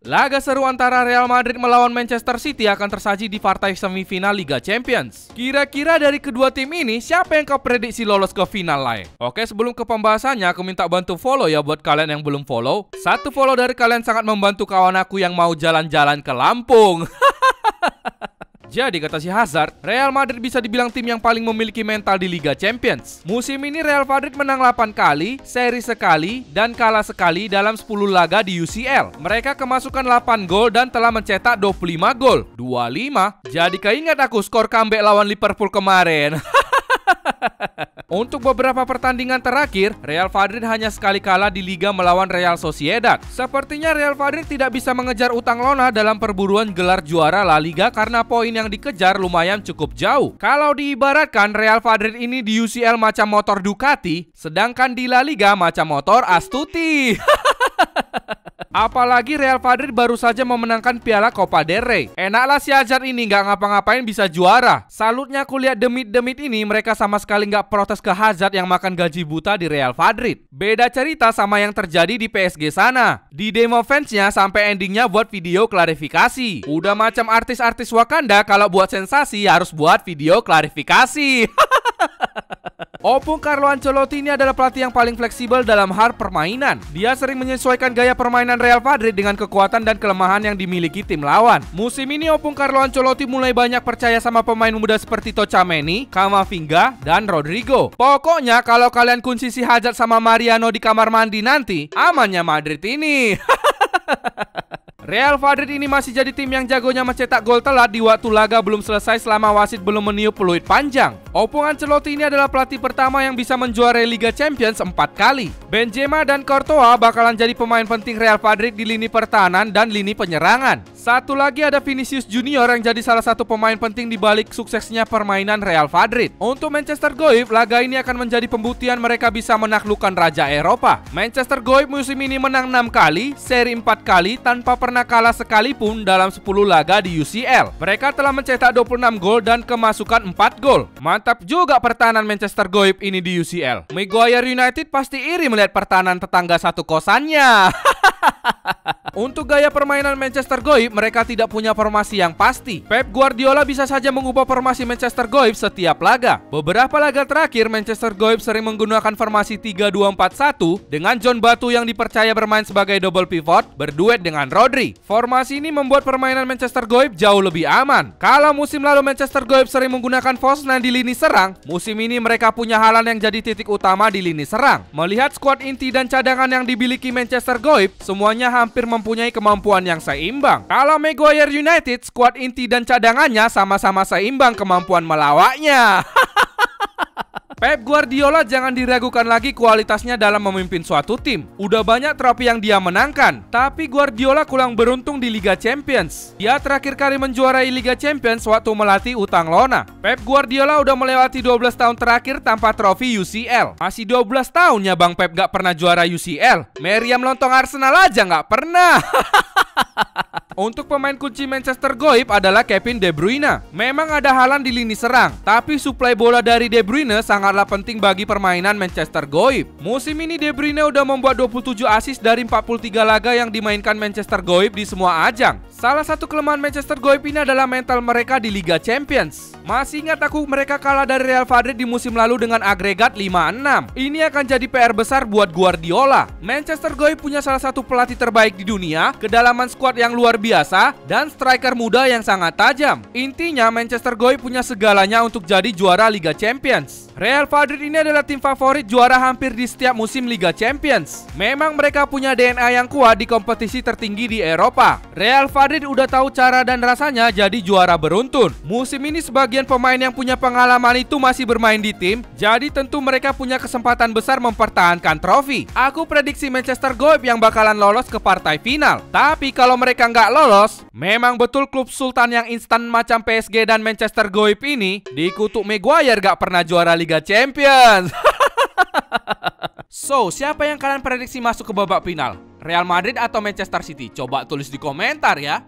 Laga seru antara Real Madrid melawan Manchester City akan tersaji di partai semifinal Liga Champions. Kira-kira dari kedua tim ini, siapa yang kau prediksi lolos ke final lain? Oke, sebelum ke pembahasannya, aku minta bantu follow ya buat kalian yang belum follow. Satu follow dari kalian sangat membantu kawan aku yang mau jalan-jalan ke Lampung. Jadi kata si Hazard, Real Madrid bisa dibilang tim yang paling memiliki mental di Liga Champions. Musim ini Real Madrid menang 8 kali, seri sekali, dan kalah sekali dalam 10 laga di UCL. Mereka kemasukan 8 gol dan telah mencetak 25 gol. 25? Jadi keinget aku skor comeback lawan Liverpool kemarin. Untuk beberapa pertandingan terakhir, Real Madrid hanya sekali kalah di Liga melawan Real Sociedad. Sepertinya Real Madrid tidak bisa mengejar utang lona dalam perburuan gelar juara La Liga karena poin yang dikejar lumayan cukup jauh. Kalau diibaratkan, Real Madrid ini di UCL macam motor Ducati, sedangkan di La Liga macam motor Astuti. Apalagi Real Madrid baru saja memenangkan Piala Copa del Rey. Enaklah si Hazard ini nggak ngapa-ngapain bisa juara. Salutnya aku lihat demit-demit ini, mereka sama sekali nggak protes ke Hazard yang makan gaji buta di Real Madrid. Beda cerita sama yang terjadi di PSG sana. Di demo fansnya sampai endingnya buat video klarifikasi. Udah macam artis-artis Wakanda, kalau buat sensasi harus buat video klarifikasi. Opung Carlo Ancelotti ini adalah pelatih yang paling fleksibel dalam hal permainan. Dia sering menyesuaikan gaya permainan Real Madrid dengan kekuatan dan kelemahan yang dimiliki tim lawan. Musim ini Opung Carlo Ancelotti mulai banyak percaya sama pemain muda seperti Tchouaméni, Camavinga, dan Rodrigo. Pokoknya kalau kalian kunci si Hazard sama Mariano di kamar mandi nanti, amannya Madrid ini. Real Madrid ini masih jadi tim yang jagonya mencetak gol telat di waktu laga belum selesai selama wasit belum meniup peluit panjang. Opung Ancelotti ini adalah pelatih pertama yang bisa menjuarai Liga Champions 4 kali. Benzema dan Courtois bakalan jadi pemain penting Real Madrid di lini pertahanan dan lini penyerangan. Satu lagi ada Vinicius Junior yang jadi salah satu pemain penting di balik suksesnya permainan Real Madrid. Untuk Manchester Goib, laga ini akan menjadi pembuktian mereka bisa menaklukkan Raja Eropa. Manchester Goib musim ini menang 6 kali, seri 4 kali tanpa pernah kalah sekalipun dalam 10 laga di UCL. Mereka telah mencetak 26 gol dan kemasukan 4 gol. Mantap juga pertahanan Manchester Goib ini di UCL. Maguire United pasti iri melihat pertahanan tetangga satu kosannya. Untuk gaya permainan Manchester Goib, mereka tidak punya formasi yang pasti. Pep Guardiola bisa saja mengubah formasi Manchester Goib setiap laga. Beberapa laga terakhir, Manchester Goib sering menggunakan formasi 3-2-4-1 dengan John Batu yang dipercaya bermain sebagai double pivot, berduet dengan Rodri. Formasi ini membuat permainan Manchester Goib jauh lebih aman. Kalau musim lalu Manchester Goib sering menggunakan false nine di lini serang, musim ini mereka punya Haaland yang jadi titik utama di lini serang. Melihat skuad inti dan cadangan yang dimiliki Manchester Goib, semuanya hampir mempunyai kemampuan yang seimbang. Kalau Maguire United, skuad inti dan cadangannya sama-sama seimbang kemampuan melawaknya. Pep Guardiola jangan diragukan lagi kualitasnya dalam memimpin suatu tim. Udah banyak trofi yang dia menangkan, tapi Guardiola kurang beruntung di Liga Champions. Dia terakhir kali menjuarai Liga Champions waktu melatih utang lona. Pep Guardiola udah melewati 12 tahun terakhir tanpa trofi UCL. Masih 12 tahunnya Bang Pep gak pernah juara UCL. Meriam lontong Arsenal aja gak pernah. Untuk pemain kunci Manchester Goib adalah Kevin De Bruyne. Memang ada Haaland di lini serang, tapi suplai bola dari De Bruyne sangatlah penting bagi permainan Manchester Goib. Musim ini De Bruyne udah membuat 27 assist dari 43 laga yang dimainkan Manchester Goib di semua ajang. Salah satu kelemahan Manchester Goib ini adalah mental mereka di Liga Champions. Masih ingat aku mereka kalah dari Real Madrid di musim lalu dengan agregat 5-6. Ini akan jadi PR besar buat Guardiola. Manchester Goib punya salah satu pelatih terbaik di dunia, kedalaman skuad yang luar biasa, dan striker muda yang sangat tajam. Intinya Manchester Goib punya segalanya untuk jadi juara Liga Champions. Real Madrid ini adalah tim favorit juara hampir di setiap musim Liga Champions. Memang mereka punya DNA yang kuat di kompetisi tertinggi di Eropa. Real Madrid udah tahu cara dan rasanya jadi juara beruntun. Musim ini sebagian pemain yang punya pengalaman itu masih bermain di tim, jadi tentu mereka punya kesempatan besar mempertahankan trofi. Aku prediksi Manchester Goib yang bakalan lolos ke partai final. Tapi kalau mereka nggak lolos, memang betul klub sultan yang instan macam PSG dan Manchester Goib ini dikutuk Maguire gak pernah juara Liga Champions. So, siapa yang kalian prediksi masuk ke babak final? Real Madrid atau Manchester City? Coba tulis di komentar ya.